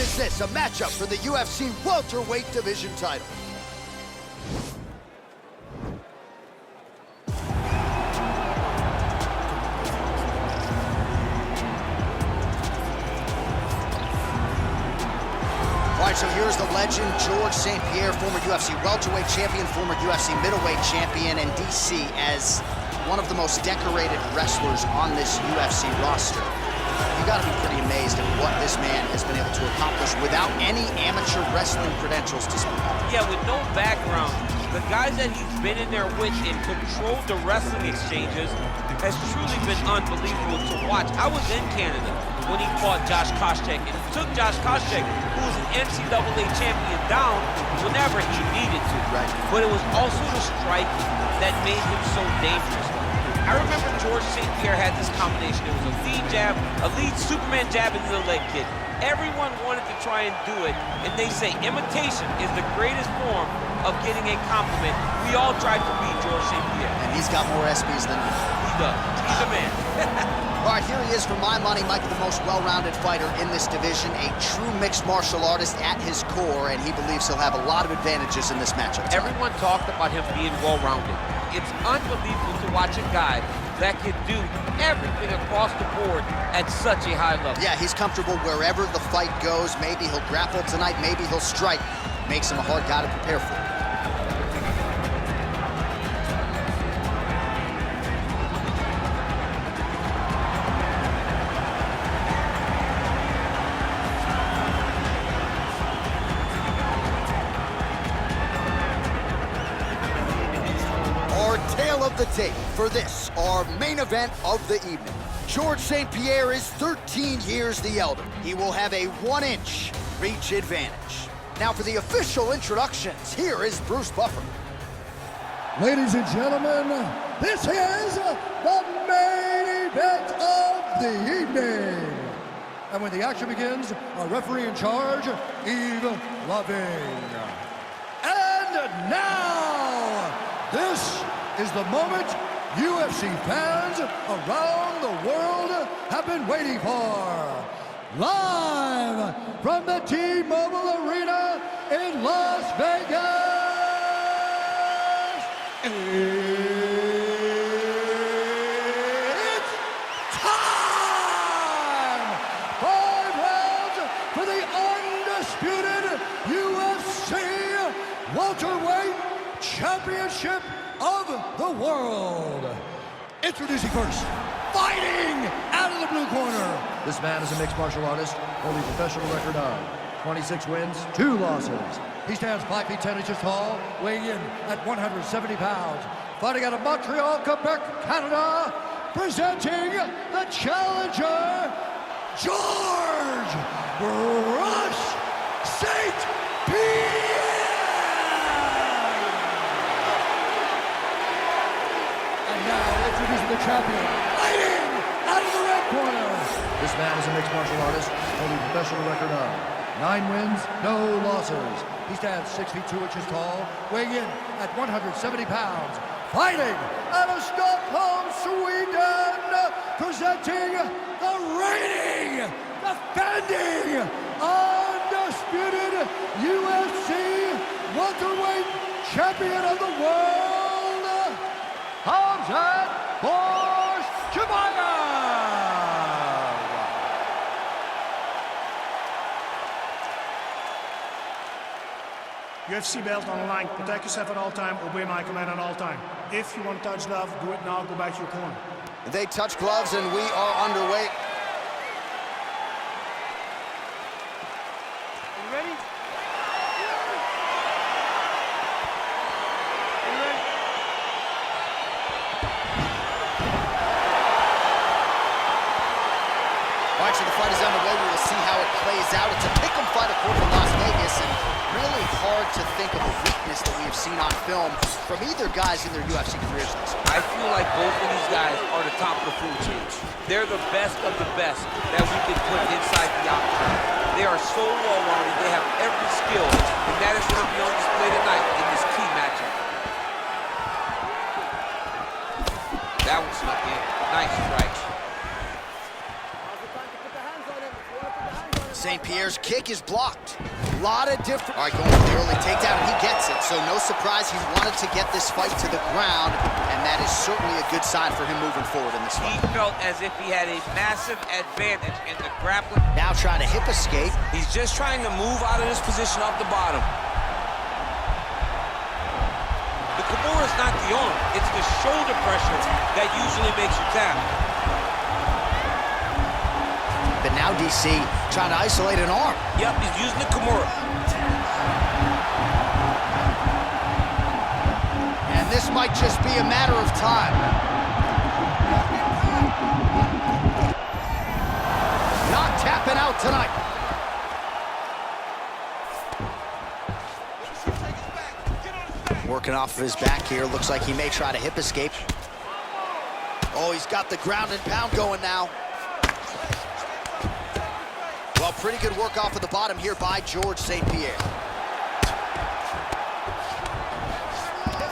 is this? A matchup for the UFC welterweight division title. All right, so here's the legend, George St. Pierre, former UFC welterweight champion, former UFC middleweight champion, and DC as one of the most decorated wrestlers on this UFC roster. You gotta be pretty amazed at what this man has been able to accomplish without any amateur wrestling credentials to speak of. Yeah, with no background, the guys that he's been in there with and controlled the wrestling exchanges has truly been unbelievable to watch. I was in Canada when he fought Josh Koscheck and took Josh Koscheck, who was an NCAA champion, down whenever he needed to. Right. But it was also the strike that made him so dangerous. I remember George St. Pierre had this combination. It was a lead jab, a lead Superman jab into the leg kick. Everyone wanted to try and do it, and they say imitation is the greatest form of getting a compliment. We all tried to beat George St. Pierre. And he's got more ESPYs than you. He does. He's a man. All right, here he is, for my money, Mike, the most well-rounded fighter in this division, a true mixed martial artist at his core, and he believes he'll have a lot of advantages in this matchup. Everyone talked about him being well-rounded. It's unbelievable to watch a guy that can do everything across the board at such a high level. Yeah, he's comfortable wherever the fight goes. Maybe he'll grapple tonight, maybe he'll strike. Makes him a hard guy to prepare for. Tail of the tape for this, our main event of the evening. George St. Pierre is 13 years the elder. He will have a 1-inch reach advantage. Now for the official introductions, here is Bruce Buffer. Ladies and gentlemen, this is the main event of the evening. And when the action begins, our referee in charge, Yves Loving. And now, this is the moment UFC fans around the world have been waiting for. Live from the T-Mobile Arena in Las Vegas, it's time! 5 rounds for the undisputed UFC welterweight championship of the world. Introducing first, fighting out of the blue corner. This man is a mixed martial artist, holding a professional record of 26 wins, 2 losses. He stands 5 feet 10 inches tall, weighing in at 170 pounds. Fighting out of Montreal, Quebec, Canada, presenting the challenger, George Rush St. Pierre. Introducing the champion, fighting out of the red corner. This man is a mixed martial artist, holding a professional record of 9 wins, no losses. He stands 6 feet 2 inches tall, weighing in at 170 pounds. Fighting out of Stockholm, Sweden, presenting the reigning, defending, undisputed UFC welterweight champion of the world, Khamzat Chimaev. UFC belt on the line. Protect yourself at all time. Obey my command at all time. If you want to touch glove, do it now. Go back to your corner. They touch gloves and we are underway. You ready? All right, so the fight is underway. We will see how it plays out. It's a pick'em fight, according to Las Vegas, and really hard to think of a weakness that we have seen on film from either guys in their UFC careers. I feel like both of these guys are the top of the food chain. They're the best of the best that we can put inside the octagon. They are so well-rounded. They have every skill, and that is going to be on display tonight in this key matchup. That one snuck in. Nice strike. St. Pierre's kick is blocked. A lot of different... All right, going for the early takedown, and he gets it. So no surprise he wanted to get this fight to the ground, and that is certainly a good sign for him moving forward in this fight. He felt as if he had a massive advantage in the grappling. Now trying to hip escape. He's just trying to move out of this position off the bottom. The Kimura is not the arm. It's the shoulder pressure that usually makes you tap. But now DC trying to isolate an arm. Yep, he's using the Kimura. And this might just be a matter of time. Not tapping out tonight. Working off of his back here. Looks like he may try to hip escape. Oh, he's got the ground and pound going now. Well, pretty good work off of the bottom here by George St. Pierre.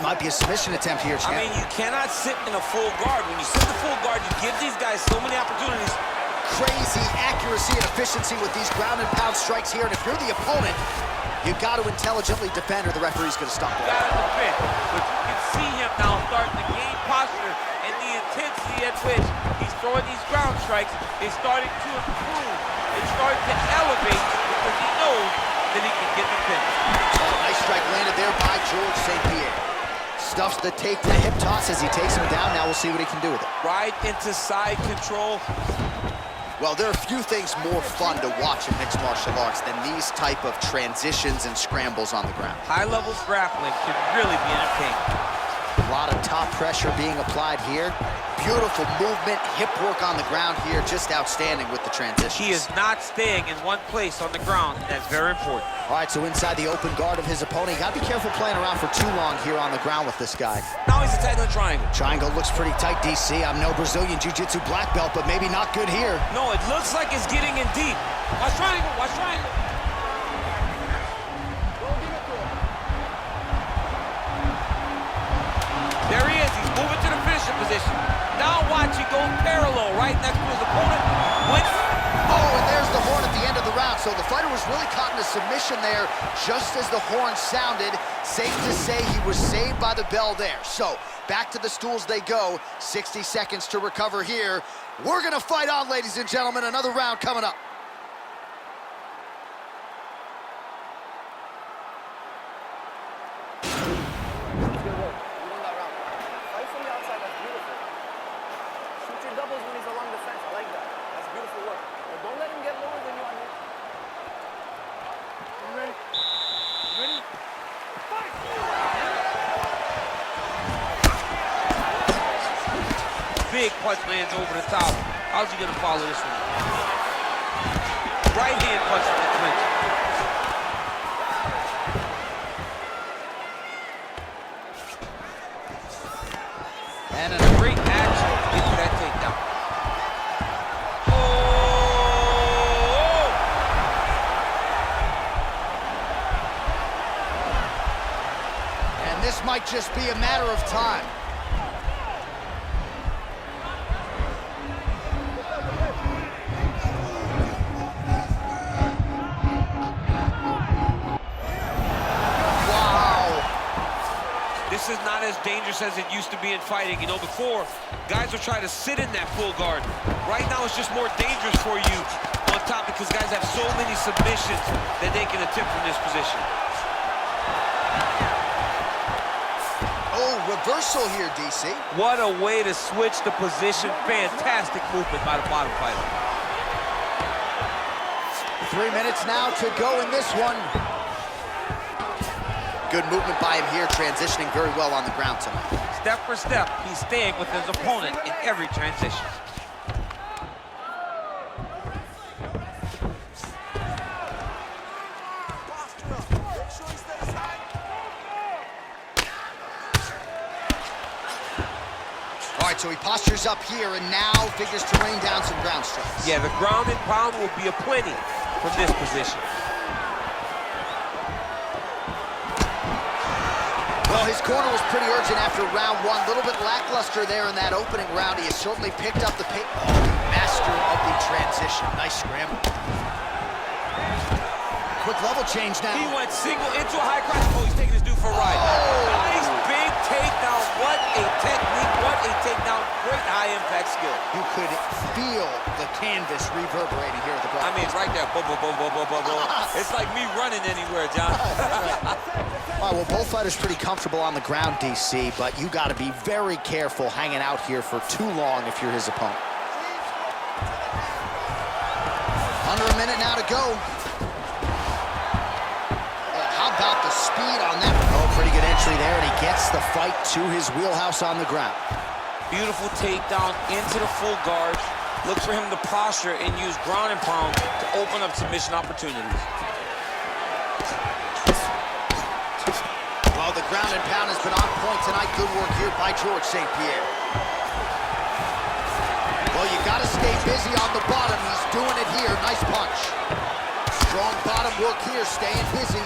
Might be a submission attempt here, champ. I mean, you cannot sit in a full guard. When you sit in the full guard, you give these guys so many opportunities. Crazy accuracy and efficiency with these ground and pound strikes here. And if you're the opponent, you've got to intelligently defend or the referee's going to stop it. Got to defend. But you can see him now starting to gain posture, and the intensity at which he's throwing these ground strikes is starting to improve. It's starting to elevate because he knows that he can get the finish. Oh, nice strike landed there by George St. Pierre. Stuffs the take to the hip toss as he takes him down. Now we'll see what he can do with it. Right into side control. Well, there are few things more fun to watch in mixed martial arts than these type of transitions and scrambles on the ground. High-level grappling can really be entertaining. A lot of top pressure being applied here. Beautiful movement, hip work on the ground here, just outstanding with the transitions. He is not staying in one place on the ground, and that's very important. All right, so inside the open guard of his opponent, you gotta be careful playing around for too long here on the ground with this guy. Now he's attacking the triangle. Triangle looks pretty tight, DC. I'm no Brazilian Jiu-Jitsu black belt, but maybe not good here. No, it looks like it's getting in deep. Watch triangle, watch triangle. There he is, he's moving to the finishing position. Now watch, he goes parallel right next to his opponent. Oh, and there's the horn at the end of the round. So the fighter was really caught in a submission there just as the horn sounded. Safe to say he was saved by the bell there. So back to the stools they go. 60 seconds to recover here. We're gonna fight on, ladies and gentlemen. Another round coming up. Big punch lands over the top. How's he gonna follow this one? Right hand punch to the clinch. And a great action to get to that takedown. Oh! And this might just be a matter of time. This is not as dangerous as it used to be in fighting. You know, before, guys would try to sit in that full guard. Right now, it's just more dangerous for you on top because guys have so many submissions that they can attempt from this position. Oh, reversal here, DC. What a way to switch the position. Fantastic movement by the bottom fighter. 3 minutes now to go in this one. Good movement by him here, transitioning very well on the ground tonight. Step for step, he's staying with his opponent in every transition. All right, so he postures up here and now figures to rain down some ground strikes. Yeah, the ground and pound will be aplenty from this position. Well, his corner was pretty urgent after round one. A little bit lackluster there in that opening round. He has certainly picked up the pace. Oh, master of the transition. Nice scramble. quick level change now. He went single into a high crotch. Oh, he's taking his dude for a ride. Nice big takedown. What a technique. What a takedown. Great high-impact skill. You could feel the canvas reverberating here at the broadcast. I mean, right there. Boom, boom, boom, boom, boom, boom, boom. It's like me running anywhere, John. All right, well, both fighters pretty comfortable on the ground, DC, but you got to be very careful hanging out here for too long if you're his opponent. Under a minute now to go. How about the speed on that? Oh, pretty good entry there, and he gets the fight to his wheelhouse on the ground. Beautiful takedown into the full guard. Look for him to posture and use ground and pound to open up submission opportunities. Well, the ground and pound has been on point tonight. Good work here by George St. Pierre. Well, you got to stay busy on the bottom. He's doing it here. Nice punch. Strong bottom work here, staying busy.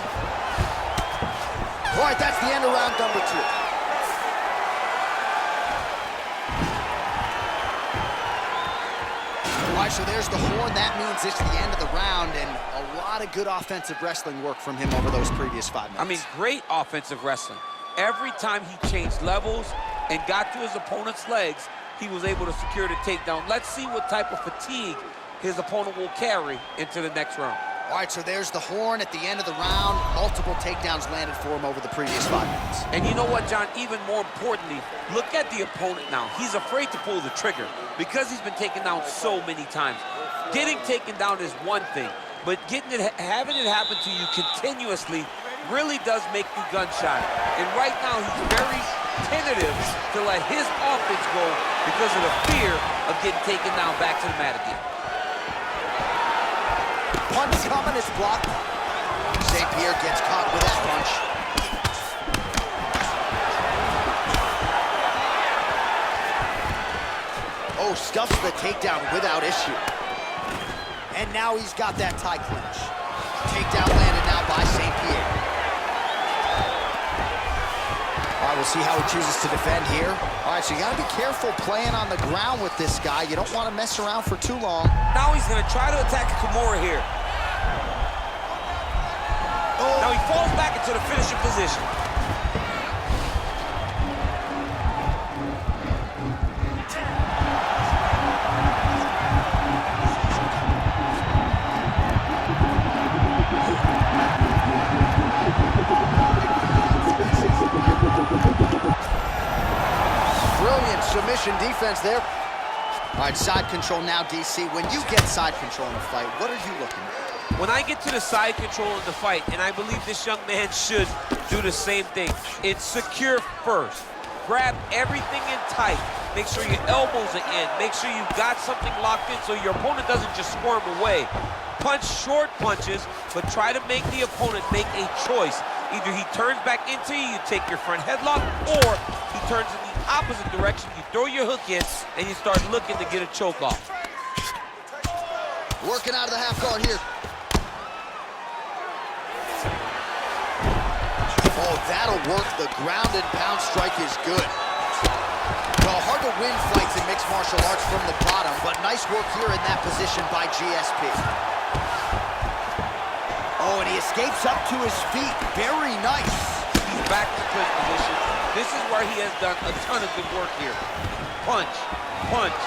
All right, that's the end of round number 2. All right, so there's the horn. That means it's the end of the round, and a lot of good offensive wrestling work from him over those previous 5 minutes. I mean, great offensive wrestling. Every time he changed levels and got to his opponent's legs, he was able to secure the takedown. Let's see what type of fatigue his opponent will carry into the next round. All right, so there's the horn at the end of the round. Multiple takedowns landed for him over the previous 5 minutes. And you know what, John? Even more importantly, look at the opponent now. He's afraid to pull the trigger because he's been taken down so many times. Getting taken down is one thing, but having it happen to you continuously really does make you gun-shy. And right now, he's very tentative to let his offense go because of the fear of getting taken down back to the mat again. Punch coming, is blocked. St. Pierre gets caught with that punch. Oh, stuffs the takedown without issue. And now he's got that tie clinch. Takedown landed now by St. Pierre. All right, we'll see how he chooses to defend here. All right, so you got to be careful playing on the ground with this guy. You don't want to mess around for too long. Now he's going to try to attack Kimura here. Oh. Now he falls back into the finishing position. Brilliant submission defense there. All right, side control now, DC. When you get side control in a fight, what are you looking at? When I get to the side control in the fight, and I believe this young man should do the same thing, it's secure first. Grab everything in tight. Make sure your elbows are in. Make sure you got something locked in so your opponent doesn't just squirm away. Punch short punches, but try to make the opponent make a choice. Either he turns back into you, you take your front headlock, or he turns in the opposite direction, you throw your hook in, and you start looking to get a choke off. Working out of the half guard here. Oh, that'll work. The ground and pound strike is good. Well, hard to win fights in mixed martial arts from the bottom, but nice work here in that position by GSP. Oh, and he escapes up to his feet. Very nice. He's back to clinch position. This is where he has done a ton of good work here. Punch, punch,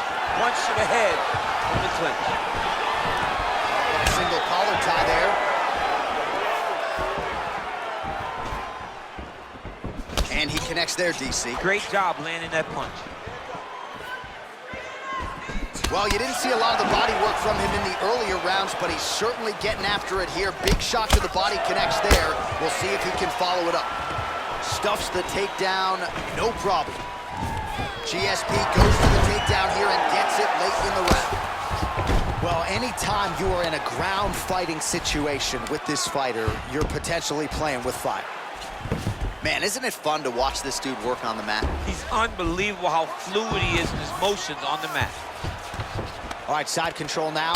punch to the head from the clinch. Single collar tie there. And he connects there, DC. Great job landing that punch. Well, you didn't see a lot of the body work from him in the earlier rounds, but he's certainly getting after it here. Big shot to the body connects there. We'll see if he can follow it up. Stuffs the takedown, no problem. GSP goes for the takedown here and gets it late in the round. Well, anytime you are in a ground fighting situation with this fighter, you're potentially playing with fire. Man, isn't it fun to watch this dude work on the mat? He's unbelievable how fluid he is in his motions on the mat. All right, side control now.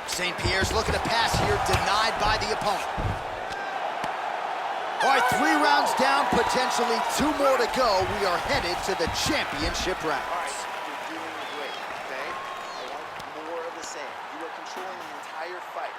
St. Pierre's looking to pass here, denied by the opponent. All right, 3 rounds down, potentially 2 more to go. We are headed to the championship rounds. All right, you're doing great, okay? I want more of the same. You are controlling the entire fight.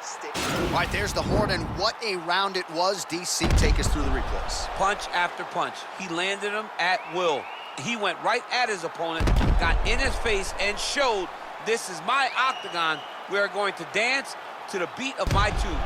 Stay. All All right, there's the horn, and what a round it was. DC, take us through the replays. Punch after punch. He landed them at will. He went right at his opponent, got in his face, and showed, this is my octagon. We are going to dance to the beat of my tune.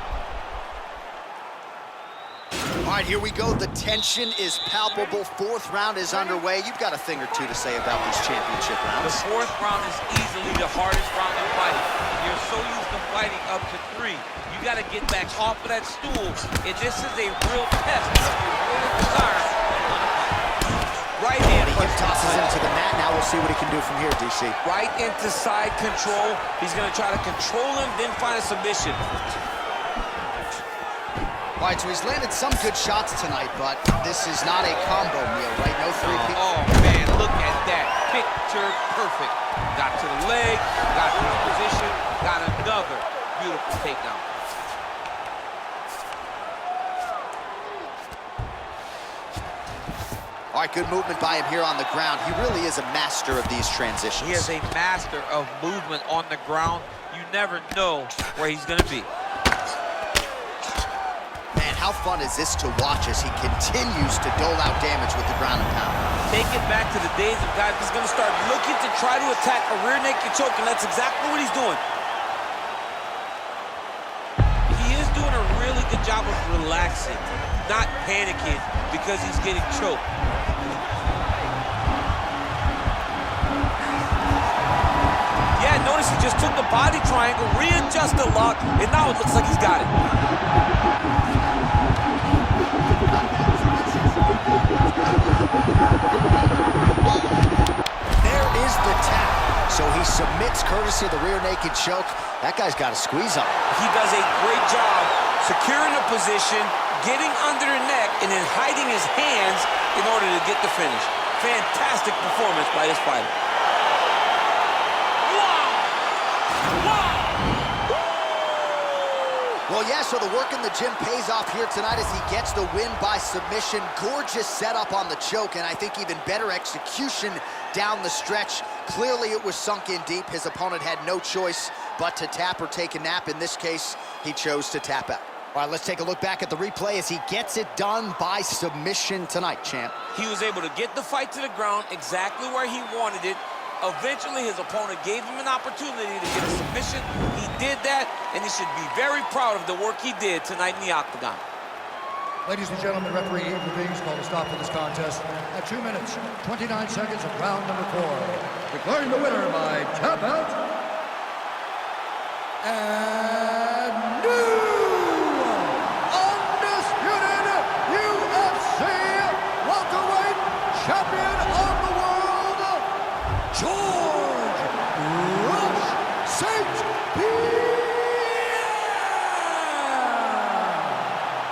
All right, here we go. The tension is palpable. Fourth round is underway. You've got a thing or two to say about these championship rounds. The fourth round is easily the hardest round in fighting. You're so used to fighting up to 3. You got to get back off of that stool, and this is a real test of your will and desire. Right hand. He hip tosses him to the mat. Now we'll see what he can do from here, DC. Right into side control. He's going to try to control him, then find a submission. All right, so he's landed some good shots tonight, but this is not a combo meal, right? No 3 people. Oh, man, look at that. Picture perfect. Got to the leg, got to the position, got another beautiful takedown. All right, good movement by him here on the ground. He really is a master of these transitions. He is a master of movement on the ground. You never know where he's going to be. Man, how fun is this to watch as he continues to dole out damage with the ground and pound? Take it back to the days of guys who's going to start looking to try to attack a rear naked choke, and that's exactly what he's doing. He is doing a really good job of relaxing, not panicking because he's getting choked. Yeah, notice he just took the body triangle, readjusted the lock, and now it looks like he's got it. There is the tap. So he submits courtesy of the rear naked choke. That guy's got a squeeze on. He does a great job securing the position, getting under the neck, and then hiding his hands in order to get the finish. Fantastic performance by this fighter. Well, yeah, so the work in the gym pays off here tonight as he gets the win by submission. Gorgeous setup on the choke, and I think even better execution down the stretch. Clearly, it was sunk in deep. His opponent had no choice but to tap or take a nap. In this case, he chose to tap out. All right, let's take a look back at the replay as he gets it done by submission tonight, champ. He was able to get the fight to the ground exactly where he wanted it. Eventually, his opponent gave him an opportunity to get a submission. He did that, and he should be very proud of the work he did tonight in the octagon. Ladies and gentlemen, referee Ian Levine called a stop to this contest at 2 minutes, 29 seconds of round number 4. Declaring the winner by tap out, and new undisputed UFC welterweight champion of the world, George Rush St. Pierre!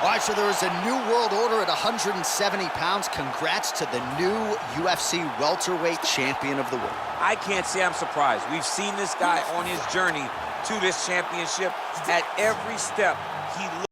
All right, so there is a new world order at 170 pounds. Congrats to the new UFC welterweight champion of the world. I can't say I'm surprised. We've seen this guy on his journey to this championship. At every step, he